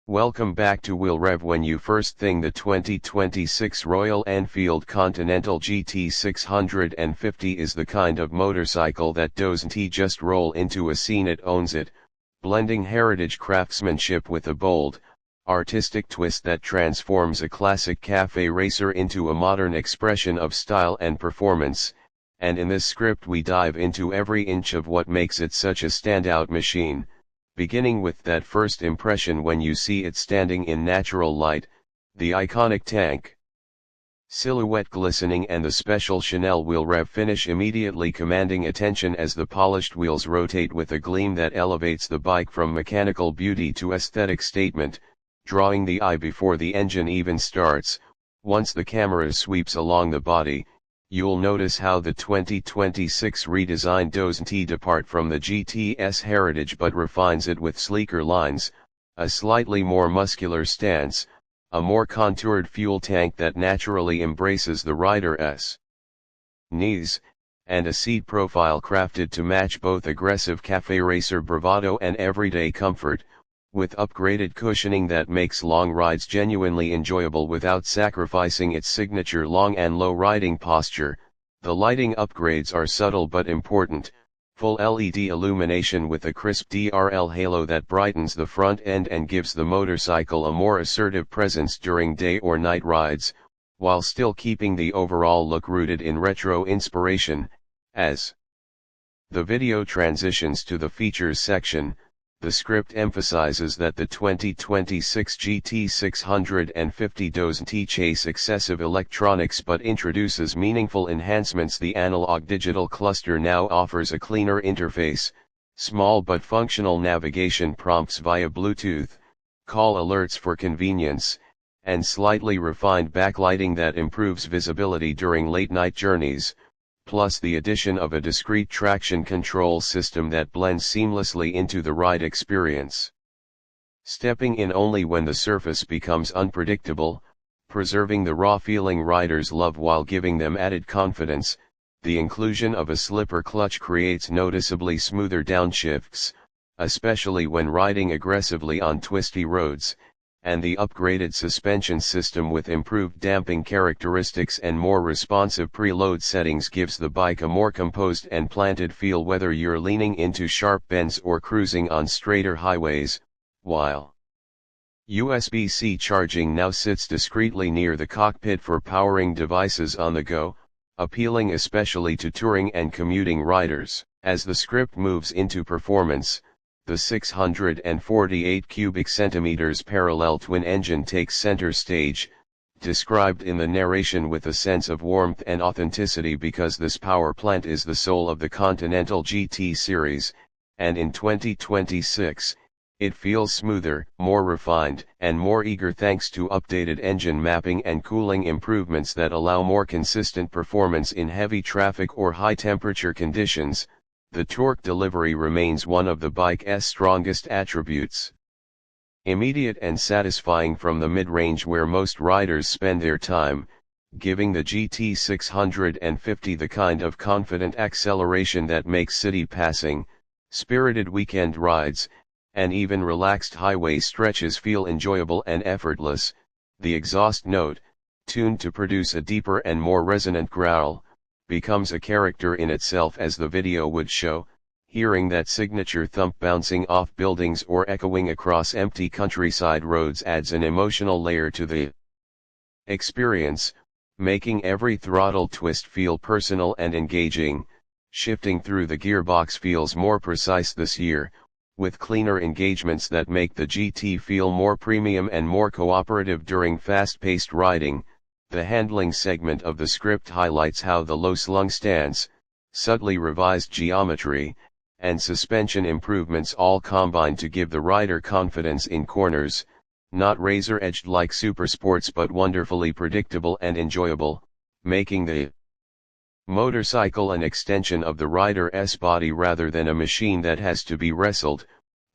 Welcome back to Wheel Rev. When you first think the 2026 Royal Enfield Continental GT 650 is the kind of motorcycle that doesn't just roll into a scene, it owns it, blending heritage craftsmanship with a bold, artistic twist that transforms a classic cafe racer into a modern expression of style and performance. And in this script we dive into every inch of what makes it such a standout machine. Beginning with that first impression when you see it standing in natural light, the iconic tank silhouette glistening and the special Chanel Wheel Rev finish immediately commanding attention as the polished wheels rotate with a gleam that elevates the bike from mechanical beauty to aesthetic statement, drawing the eye before the engine even starts. Once the camera sweeps along the body, you'll notice how the 2026 redesign doesn't depart from the GT's heritage but refines it with sleeker lines, a slightly more muscular stance, a more contoured fuel tank that naturally embraces the rider's knees, and a seat profile crafted to match both aggressive cafe racer bravado and everyday comfort, with upgraded cushioning that makes long rides genuinely enjoyable without sacrificing its signature long and low riding posture. The lighting upgrades are subtle but important: full LED illumination with a crisp DRL halo that brightens the front end and gives the motorcycle a more assertive presence during day or night rides, while still keeping the overall look rooted in retro inspiration. As the video transitions to the features section, the script emphasizes that the 2026 GT 650 doesn't chase excessive electronics but introduces meaningful enhancements. The analog-digital cluster now offers a cleaner interface, small but functional navigation prompts via Bluetooth, call alerts for convenience, and slightly refined backlighting that improves visibility during late-night journeys, plus the addition of a discrete traction control system that blends seamlessly into the ride experience. Stepping in only when the surface becomes unpredictable, preserving the raw feeling riders love while giving them added confidence, the inclusion of a slipper clutch creates noticeably smoother downshifts, especially when riding aggressively on twisty roads, and the upgraded suspension system with improved damping characteristics and more responsive preload settings gives the bike a more composed and planted feel whether you're leaning into sharp bends or cruising on straighter highways, while USB-C charging now sits discreetly near the cockpit for powering devices on the go, appealing especially to touring and commuting riders. As the script moves into performance, the 648 cubic centimeters parallel twin engine takes center stage, described in the narration with a sense of warmth and authenticity because this power plant is the soul of the Continental GT series, and in 2026, it feels smoother, more refined, and more eager thanks to updated engine mapping and cooling improvements that allow more consistent performance in heavy traffic or high temperature conditions. The torque delivery remains one of the bike's strongest attributes. Immediate and satisfying from the mid-range where most riders spend their time, giving the GT 650 the kind of confident acceleration that makes city passing, spirited weekend rides, and even relaxed highway stretches feel enjoyable and effortless. The exhaust note, tuned to produce a deeper and more resonant growl, becomes a character in itself, as the video would show. Hearing that signature thump bouncing off buildings or echoing across empty countryside roads adds an emotional layer to the experience, making every throttle twist feel personal and engaging. Shifting through the gearbox feels more precise this year, with cleaner engagements that make the GT feel more premium and more cooperative during fast-paced riding. The handling segment of the script highlights how the low-slung stance, subtly revised geometry, and suspension improvements all combine to give the rider confidence in corners, not razor-edged like supersports but wonderfully predictable and enjoyable, making the motorcycle an extension of the rider's body rather than a machine that has to be wrestled.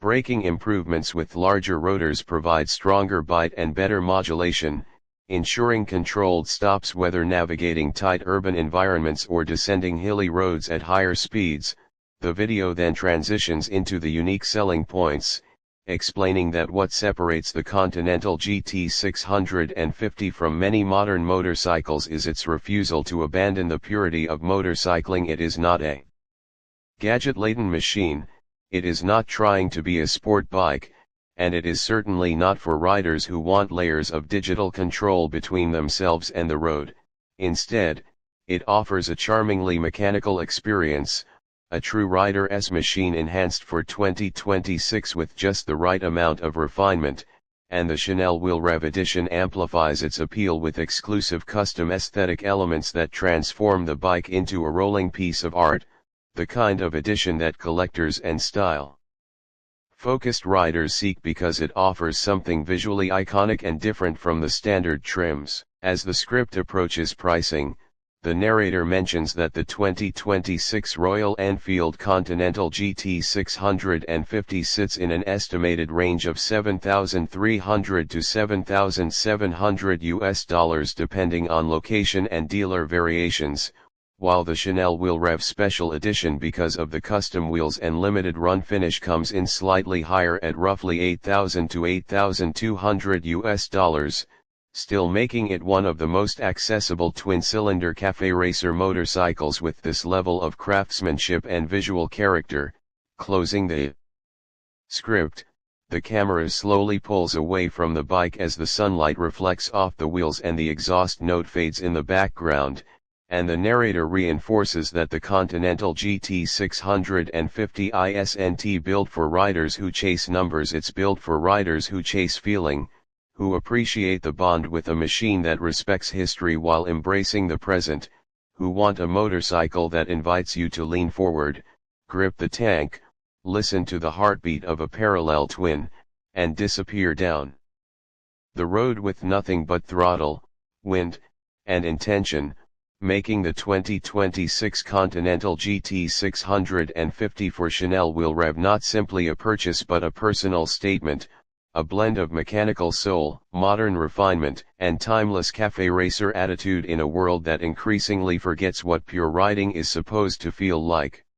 Braking improvements with larger rotors provide stronger bite and better modulation, ensuring controlled stops whether navigating tight urban environments or descending hilly roads at higher speeds. The video then transitions into the unique selling points: explaining that what separates the Continental GT 650 from many modern motorcycles is its refusal to abandon the purity of motorcycling. It is not a gadget-laden machine, it is not trying to be a sport bike, and it is certainly not for riders who want layers of digital control between themselves and the road. Instead, it offers a charmingly mechanical experience, a true rider's machine enhanced for 2026 with just the right amount of refinement, and the Chanel Wheel Rev edition amplifies its appeal with exclusive custom aesthetic elements that transform the bike into a rolling piece of art, the kind of edition that collectors and style-focused riders seek because it offers something visually iconic and different from the standard trims. As the script approaches pricing, the narrator mentions that the 2026 Royal Enfield Continental GT 650 sits in an estimated range of $7,300 to $7,700 depending on location and dealer variations, while the Chanel Wheel Rev Special Edition, because of the custom wheels and limited run finish, comes in slightly higher at roughly $8,000 to $8,200, still making it one of the most accessible twin-cylinder Café racer motorcycles with this level of craftsmanship and visual character. Closing the script, the camera slowly pulls away from the bike as the sunlight reflects off the wheels and the exhaust note fades in the background, and the narrator reinforces that the Continental GT 650 isn't built for riders who chase numbers, it's built for riders who chase feeling, who appreciate the bond with a machine that respects history while embracing the present, who want a motorcycle that invites you to lean forward, grip the tank, listen to the heartbeat of a parallel twin, and disappear down the road with nothing but throttle, wind, and intention, making the 2026 Continental GT 650 for Chanel Wheel Rev not simply a purchase but a personal statement, a blend of mechanical soul, modern refinement, and timeless café racer attitude in a world that increasingly forgets what pure riding is supposed to feel like.